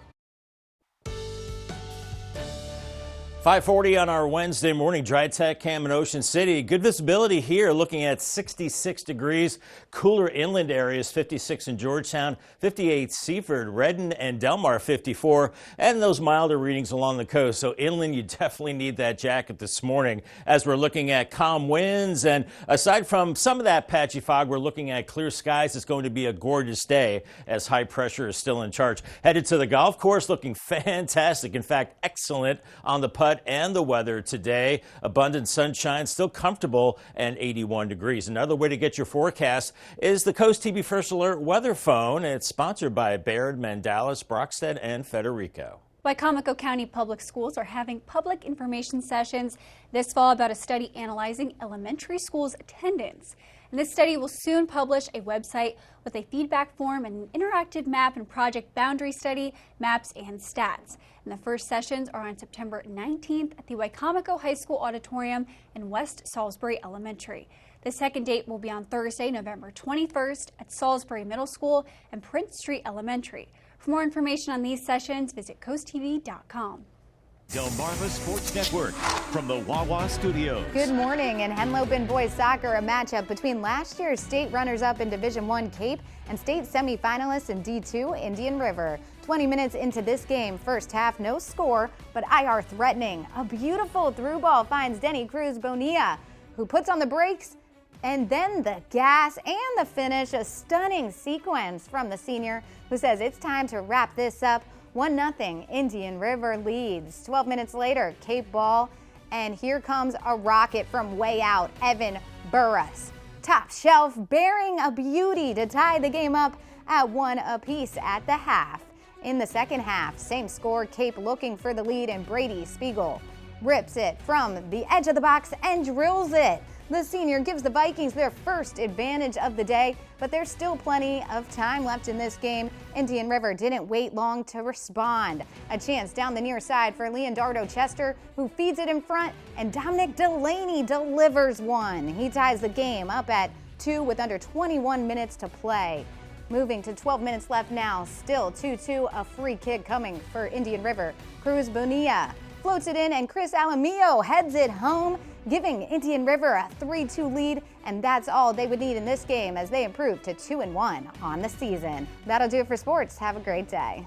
5:40 on our Wednesday morning. Dry Tech Cam in Ocean City. Good visibility here, looking at 66 degrees. Cooler inland areas, 56 in Georgetown, 58 Seaford, Redden, and Delmar 54, and those milder readings along the coast. So inland, you definitely need that jacket this morning as we're looking at calm winds. And aside from some of that patchy fog, we're looking at clear skies. It's going to be a gorgeous day as high pressure is still in charge. Headed to the golf course, looking fantastic. In fact, excellent on the putt and the weather today. Abundant sunshine, still comfortable, and 81 degrees. Another way to get your forecast is the CoastTV First Alert weather phone. It's sponsored by Baird, Mandalis, Brockstead, and Federico. Wicomico County Public Schools are having public information sessions this fall about a study analyzing elementary schools' attendance. And this study will soon publish a website with a feedback form and an interactive map and project boundary study, maps, and stats. And the first sessions are on September 19th at the Wicomico High School Auditorium in West Salisbury Elementary. The second date will be on Thursday, November 21st at Salisbury Middle School and Prince Street Elementary. For more information on these sessions, visit coasttv.com. Delmarva Sports Network from the Wawa Studios. Good morning. In Henlopen boys soccer, a matchup between last year's state runners-up in Division I Cape and state semifinalists in D2 Indian River. 20 minutes into this game, first half, no score, but IR threatening. A beautiful through ball finds Denny Cruz Bonilla, who puts on the brakes and then the gas and the finish. A stunning sequence from the senior, who says it's time to wrap this up. 1-0 Indian River leads. 12 minutes later, Cape ball, and here comes a rocket from way out. Evan Burris, top shelf, bearing a beauty to tie the game up at 1 apiece at the half. In the second half, same score, Cape looking for the lead, and Brady Spiegel rips it from the edge of the box and drills it. The senior gives the Vikings their first advantage of the day, but there's still plenty of time left in this game. Indian River didn't wait long to respond. A chance down the near side for Leonardo Chester, who feeds it in front, and Dominic Delaney delivers one. He ties the game up at 2 with under 21 minutes to play. Moving to 12 minutes left now, still 2-2, a free kick coming for Indian River. Cruz Bonilla floats it in, and Chris Alamillo heads it home, giving Indian River a 3-2 lead, and that's all they would need in this game as they improve to 2-1 on the season. That'll do it for sports. Have a great day.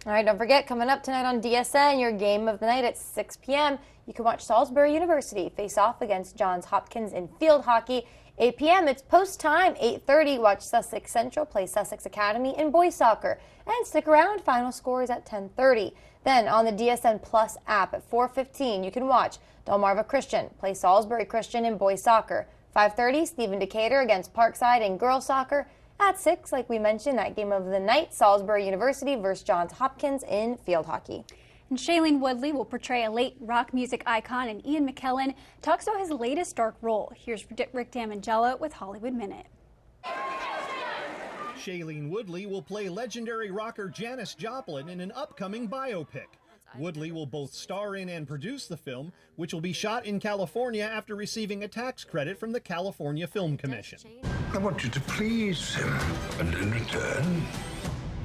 All right, don't forget, coming up tonight on DSN, your game of the night at 6 p.m., you can watch Salisbury University face off against Johns Hopkins in field hockey. 8 p.m., it's post time. 8:30, watch Sussex Central play Sussex Academy in boys soccer. And stick around, final score is at 10:30. Then on the DSN Plus app at 4:15, you can watch Delmarva Christian play Salisbury Christian in boys soccer. 5:30, Stephen Decatur against Parkside in girls soccer. At 6, like we mentioned, that game of the night, Salisbury University versus Johns Hopkins in field hockey. And Shailene Woodley will portray a late rock music icon, and Ian McKellen talks about his latest dark role. Here's Rick Damangelo with Hollywood Minute. Shailene Woodley will play legendary rocker Janis Joplin in an upcoming biopic. Woodley will both star in and produce the film, which will be shot in California after receiving a tax credit from the California Film Commission. I want you to please him, and in return,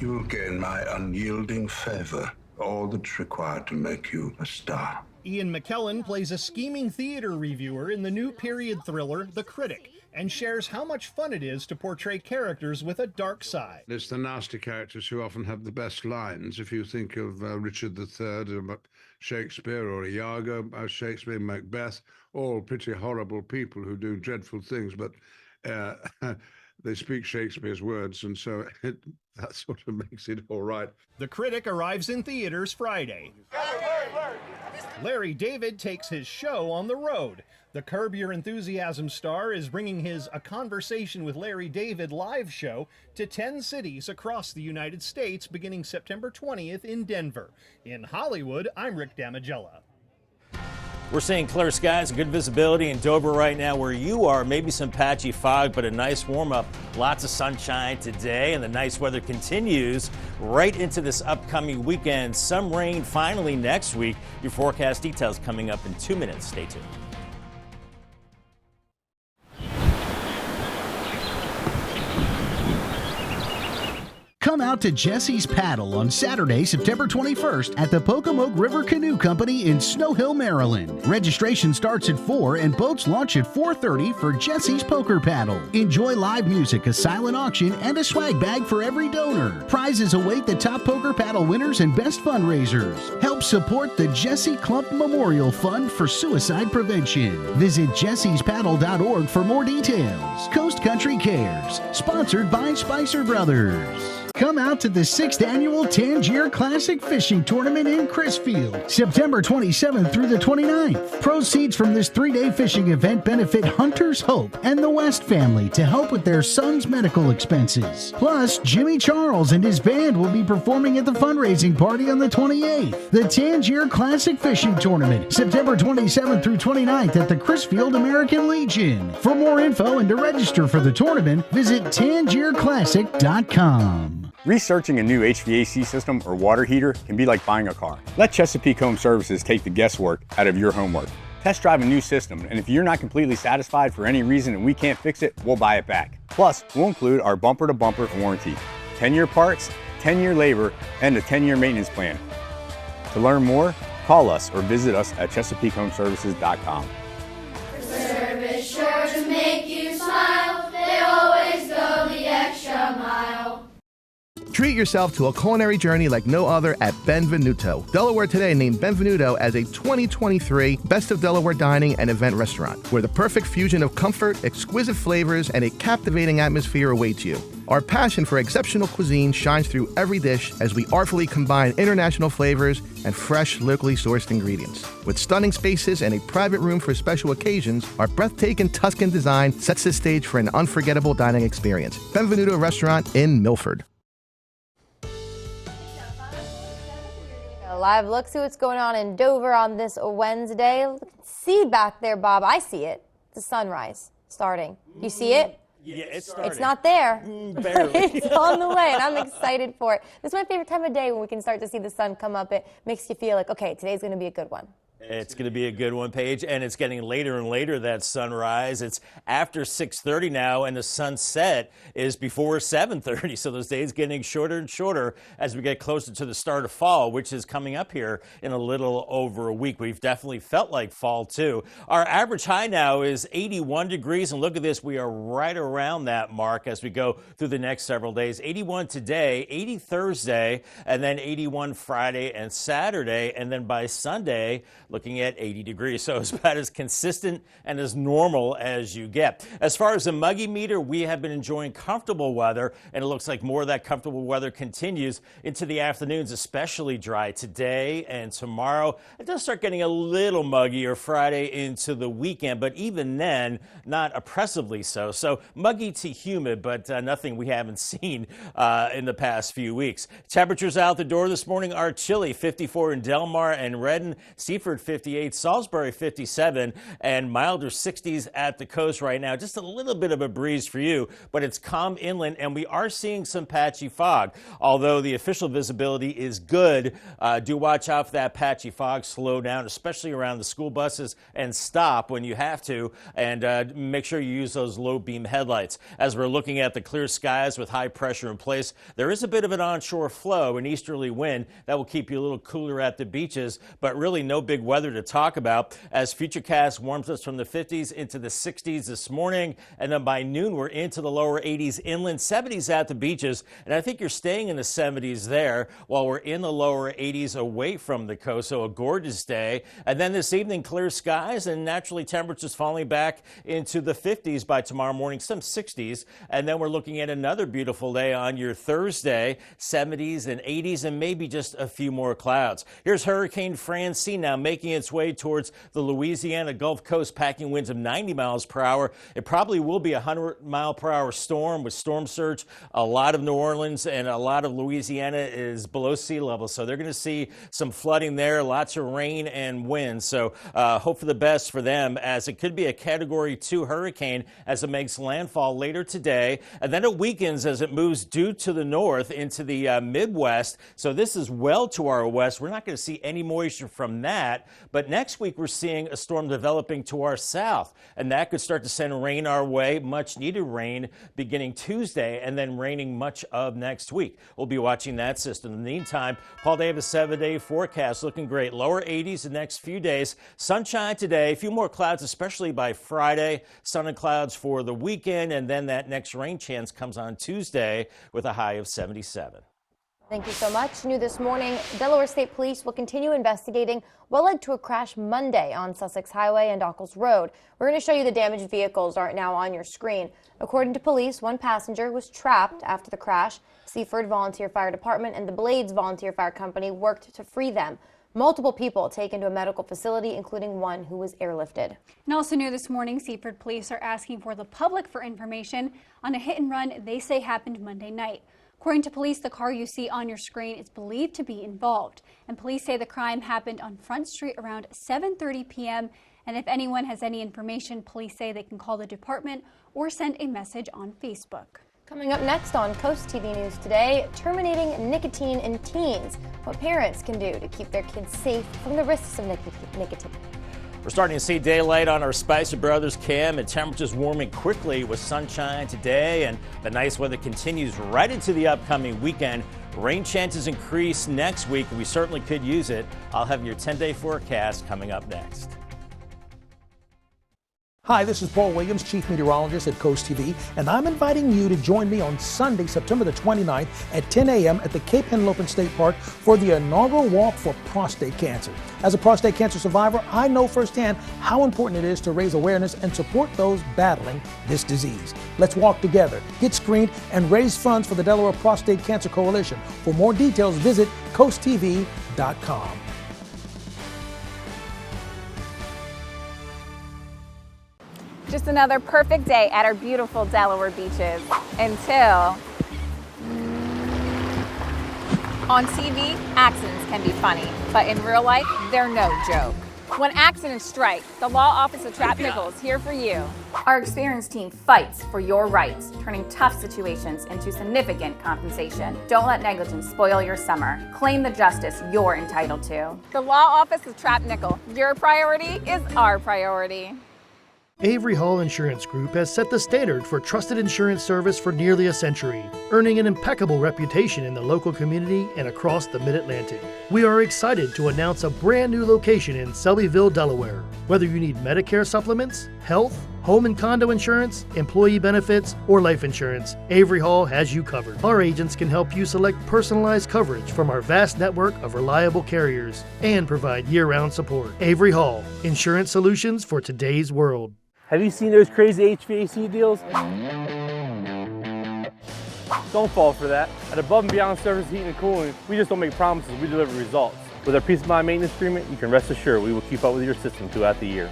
you will gain my unyielding favor. All that's required to make you a star. Ian McKellen plays a scheming theater reviewer in the new period thriller, The Critic, and shares how much fun it is to portray characters with a dark side. It's the nasty characters who often have the best lines. If you think of Richard III, Shakespeare, or Iago, Shakespeare, Macbeth, all pretty horrible people who do dreadful things, but they speak Shakespeare's words, and so that sort of makes it all right. The Critic arrives in theaters Friday. Larry David takes his show on the road. The Curb Your Enthusiasm star is bringing his A Conversation with Larry David live show to 10 cities across the United States beginning September 20th in Denver. In Hollywood, I'm Rick Damigella. We're seeing clear skies and good visibility in Dover right now where you are. Maybe some patchy fog, but a nice warm up. Lots of sunshine today, and the nice weather continues right into this upcoming weekend. Some rain finally next week. Your forecast details coming up in 2 minutes. Stay tuned. Come out to Jesse's Paddle on Saturday, September 21st at the Pocomoke River Canoe Company in Snow Hill, Maryland. Registration starts at 4 and boats launch at 4:30 for Jesse's Poker Paddle. Enjoy live music, a silent auction, and a swag bag for every donor. Prizes await the top poker paddle winners and best fundraisers. Help support the Jesse Klump Memorial Fund for Suicide Prevention. Visit jessespaddle.org for more details. Coast Country Cares, sponsored by Spicer Brothers. Come out to the 6th Annual Tangier Classic Fishing Tournament in Crisfield, September 27th through the 29th. Proceeds from this 3-day fishing event benefit Hunter's Hope and the West family to help with their son's medical expenses. Plus, Jimmy Charles and his band will be performing at the fundraising party on the 28th. The Tangier Classic Fishing Tournament, September 27th through 29th at the Crisfield American Legion. For more info and to register for the tournament, visit tangierclassic.com. Researching a new HVAC system or water heater can be like buying a car. Let Chesapeake Home Services take the guesswork out of your homework. Test drive a new system, and if you're not completely satisfied for any reason and we can't fix it, we'll buy it back. Plus, we'll include our bumper-to-bumper warranty, 10-year parts, 10-year labor, and a 10-year maintenance plan. To learn more, call us or visit us at ChesapeakeHomeservices.com. For service sure to make you smile, they always go the extra mile. Treat yourself to a culinary journey like no other at Benvenuto. Delaware Today named Benvenuto as a 2023 Best of Delaware Dining and Event Restaurant, where the perfect fusion of comfort, exquisite flavors, and a captivating atmosphere awaits you. Our passion for exceptional cuisine shines through every dish as we artfully combine international flavors and fresh, locally sourced ingredients. With stunning spaces and a private room for special occasions, our breathtaking Tuscan design sets the stage for an unforgettable dining experience. Benvenuto Restaurant in Milford. A live look, see what's going on in Dover on this Wednesday. See back there, Bob. I see it. It's a sunrise starting. You see it? Yeah, it's starting. It's not there. Barely. It's on the way, and I'm excited for it. This is my favorite time of day when we can start to see the sun come up. It makes you feel like, okay, today's going to be a good one. It's going to be a good one, Paige, and it's getting later and later, that sunrise. It's after 6:30 now, and the sunset is before 7:30, so those days getting shorter and shorter as we get closer to the start of fall, which is coming up here in a little over a week. We've definitely felt like fall, too. Our average high now is 81 degrees, and look at this. We are right around that mark as we go through the next several days. 81 today, 80 Thursday, and then 81 Friday and Saturday, and then by Sunday, looking at 80 degrees. So it's about as consistent and as normal as you get. As far as the muggy meter, we have been enjoying comfortable weather, and it looks like more of that comfortable weather continues into the afternoons, especially dry today and tomorrow. It does start getting a little muggier Friday into the weekend, but even then, not oppressively so. So muggy to humid, but nothing we haven't seen in the past few weeks. Temperatures out the door this morning are chilly, 54 in Delmarva and Redden, Seaford 58, Salisbury 57, and milder 60s at the coast right now. Just a little bit of a breeze for you, but it's calm inland, and we are seeing some patchy fog. Although the official visibility is good, do watch out for that patchy fog. Slow down, especially around the school buses, and stop when you have to, and make sure you use those low beam headlights. As we're looking at the clear skies with high pressure in place, there is a bit of an onshore flow, an easterly wind that will keep you a little cooler at the beaches, but really no big weather to talk about as Futurecast warms us from the 50s into the 60s this morning. And then by noon, we're into the lower 80s inland, 70s at the beaches. And I think you're staying in the 70s there while we're in the lower 80s away from the coast. So a gorgeous day. And then this evening, clear skies and naturally temperatures falling back into the 50s by tomorrow morning, some 60s. And then we're looking at another beautiful day on your Thursday, 70s and 80s, and maybe just a few more clouds. Here's Hurricane Francine now making its way towards the Louisiana Gulf Coast, packing winds of 90 miles per hour. It probably will be a 100-mile-per-hour storm with storm surge. A lot of New Orleans and a lot of Louisiana is below sea level, so they're going to see some flooding there, lots of rain and wind. So hope for the best for them, as it could be a Category 2 hurricane as it makes landfall later today. And then it weakens as it moves due to the north into the Midwest. So this is well to our west. We're not going to see any moisture from that. But next week, we're seeing a storm developing to our south, and that could start to send rain our way, much needed rain beginning Tuesday, and then raining much of next week. We'll be watching that system. In the meantime, Paul Davis 7-day forecast looking great. Lower 80s the next few days. Sunshine today, a few more clouds, especially by Friday. Sun and clouds for the weekend, and then that next rain chance comes on Tuesday with a high of 77. Thank you so much. New this morning, Delaware State Police will continue investigating what led to a crash Monday on Sussex Highway and Dockles Road. We're going to show you the damaged vehicles are now on your screen. According to police, one passenger was trapped after the crash. Seaford Volunteer Fire Department and the Blades Volunteer Fire Company worked to free them. Multiple people taken to a medical facility, including one who was airlifted. And also new this morning, Seaford police are asking for the public for information on a hit and run they say happened Monday night. According to police, the car you see on your screen is believed to be involved. And police say the crime happened on Front Street around 7:30 p.m. And if anyone has any information, police say they can call the department or send a message on Facebook. Coming up next on CoastTV News today, terminating nicotine in teens. What parents can do to keep their kids safe from the risks of nicotine. We're starting to see daylight on our Spicer Brothers cam, and temperatures warming quickly with sunshine today, and the nice weather continues right into the upcoming weekend. Rain chances increase next week. We certainly could use it. I'll have your 10-day forecast coming up next. Hi, this is Paul Williams, Chief Meteorologist at CoastTV, and I'm inviting you to join me on Sunday, September the 29th at 10 a.m. at the Cape Henlopen State Park for the inaugural Walk for Prostate Cancer. As a prostate cancer survivor, I know firsthand how important it is to raise awareness and support those battling this disease. Let's walk together, get screened, and raise funds for the Delaware Prostate Cancer Coalition. For more details, visit CoastTV.com. Just another perfect day at our beautiful Delaware beaches until on TV, accidents can be funny, but in real life, they're no joke. When accidents strike, the Law Office of Trapp Nickel is here for you. Our experienced team fights for your rights, turning tough situations into significant compensation. Don't let negligence spoil your summer. Claim the justice you're entitled to. The Law Office of Trapp Nickel. Your priority is our priority. Avery Hall Insurance Group has set the standard for trusted insurance service for nearly a century, earning an impeccable reputation in the local community and across the Mid-Atlantic. We are excited to announce a brand new location in Selbyville, Delaware. Whether you need Medicare supplements, health, home and condo insurance, employee benefits, or life insurance, Avery Hall has you covered. Our agents can help you select personalized coverage from our vast network of reliable carriers and provide year-round support. Avery Hall, insurance solutions for today's world. Have you seen those crazy HVAC deals? Don't fall for that. At Above and Beyond Service Heating and Cooling, we just don't make promises, we deliver results. With our Peace of Mind maintenance agreement, you can rest assured we will keep up with your system throughout the year.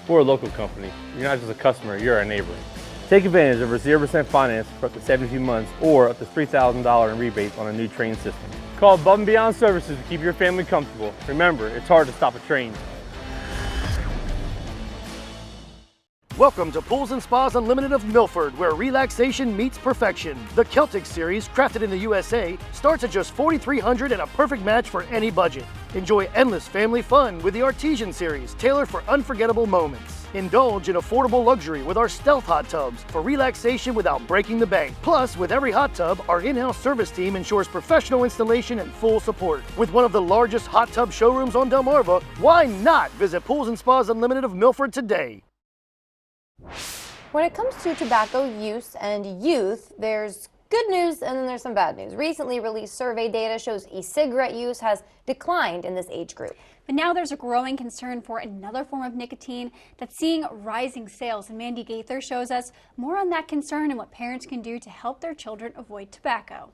We're a local company. You're not just a customer, you're our neighbor. Take advantage of our 0% finance for up to 72 months or up to $3,000 in rebates on a new train system. Call Above and Beyond Services to keep your family comfortable. Remember, it's hard to stop a train. Welcome to Pools and Spas Unlimited of Milford, where relaxation meets perfection. The Celtic Series, crafted in the USA, starts at just $4,300 and a perfect match for any budget. Enjoy endless family fun with the Artesian Series, tailored for unforgettable moments. Indulge in affordable luxury with our Stealth hot tubs for relaxation without breaking the bank. Plus, with every hot tub, our in-house service team ensures professional installation and full support. With one of the largest hot tub showrooms on Delmarva, why not visit Pools and Spas Unlimited of Milford today? When it comes to tobacco use and youth, there's good news and then there's some bad news. Recently released survey data shows e-cigarette use has declined in this age group. But now there's a growing concern for another form of nicotine that's seeing rising sales. And Mandy Gaither shows us more on that concern and what parents can do to help their children avoid tobacco.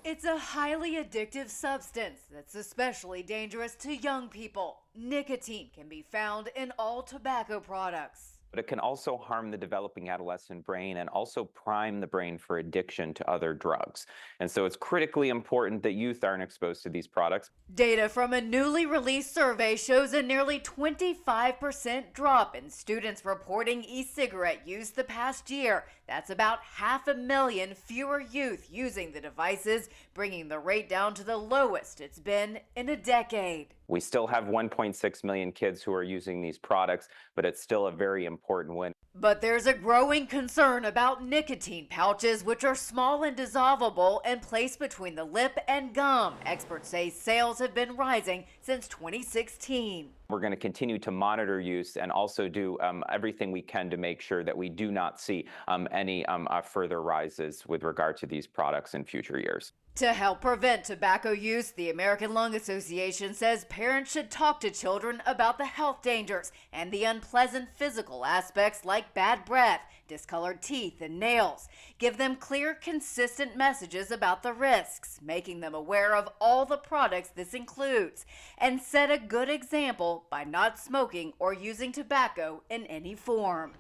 It's a highly addictive substance that's especially dangerous to young people. Nicotine can be found in all tobacco products. But it can also harm the developing adolescent brain and also prime the brain for addiction to other drugs. And so it's critically important that youth aren't exposed to these products. Data from a newly released survey shows a nearly 25% drop in students reporting e-cigarette use the past year. That's about 500,000 fewer youth using the devices, bringing the rate down to the lowest it's been in a decade. We still have 1.6 million kids who are using these products, but it's still a very important win. But there's a growing concern about nicotine pouches, which are small and dissolvable and placed between the lip and gum. Experts say sales have been rising since 2016. We're going to continue to monitor use and also do everything we can to make sure that we do not see any further rises with regard to these products in future years. To help prevent tobacco use, the American Lung Association says parents should talk to children about the health dangers and the unpleasant physical aspects like bad breath, discolored teeth, and nails. Give them clear, consistent messages about the risks, making them aware of all the products this includes, and set a good example by not smoking or using tobacco in any form.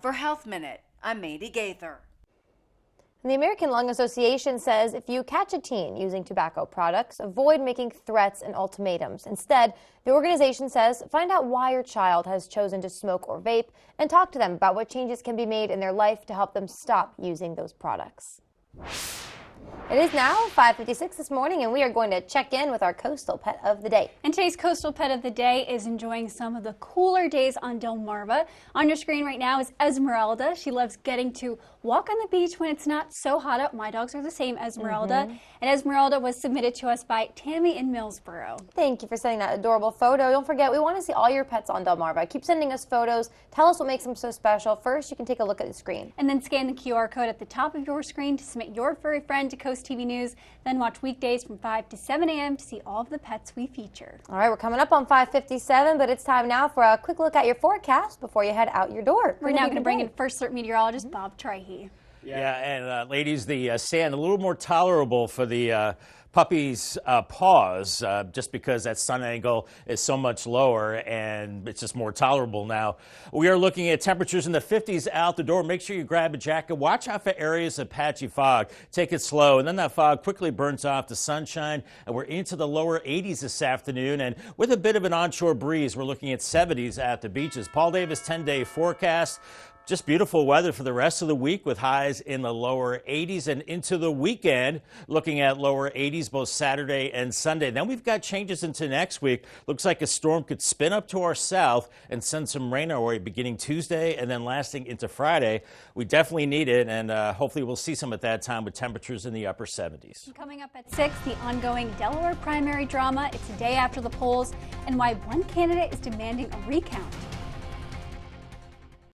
For Health Minute, I'm Mandy Gaither. The American Lung Association says if you catch a teen using tobacco products, avoid making threats and ultimatums. Instead, the organization says find out why your child has chosen to smoke or vape and talk to them about what changes can be made in their life to help them stop using those products. It is now 5:56 this morning, and we are going to check in with our coastal pet of the day. And today's coastal pet of the day is enjoying some of the cooler days on Delmarva. On your screen right now is Esmeralda. She loves getting to walk on the beach when it's not so hot out. My dogs are the same, Esmeralda. And Esmeralda was submitted to us by Tammy in Millsboro. Thank you for sending that adorable photo. Don't forget, we want to see all your pets on Delmarva. Keep sending us photos. Tell us what makes them so special. First, you can take a look at the screen. And then scan the QR code at the top of your screen to submit your furry friend to CoastTV News. Then watch weekdays from 5 to 7 a.m. to see all of the pets we feature. All right, we're coming up on 5:57, but it's time now for a quick look at your forecast before you head out your door. We're now going to bring in First Alert meteorologist Bob Trihey. Yeah, and ladies, the sand a little more tolerable for the puppy's paws, just because that sun angle is so much lower and it's just more tolerable now. We are looking at temperatures in the 50s out the door. Make sure you grab a jacket. Watch out for areas of patchy fog. Take it slow, and then that fog quickly burns off the sunshine, and we're into the lower 80s this afternoon, and with a bit of an onshore breeze, we're looking at 70s at the beaches. Paul Davis 10-day forecast. Just beautiful weather for the rest of the week with highs in the lower 80s, and into the weekend looking at lower 80s both Saturday and Sunday. Then we've got changes into next week. Looks like a storm could spin up to our south and send some rain our way beginning Tuesday and then lasting into Friday. We definitely need it, and hopefully we'll see some at that time with temperatures in the upper 70s. Coming up at 6, the ongoing Delaware primary drama. It's a day after the polls and why one candidate is demanding a recount.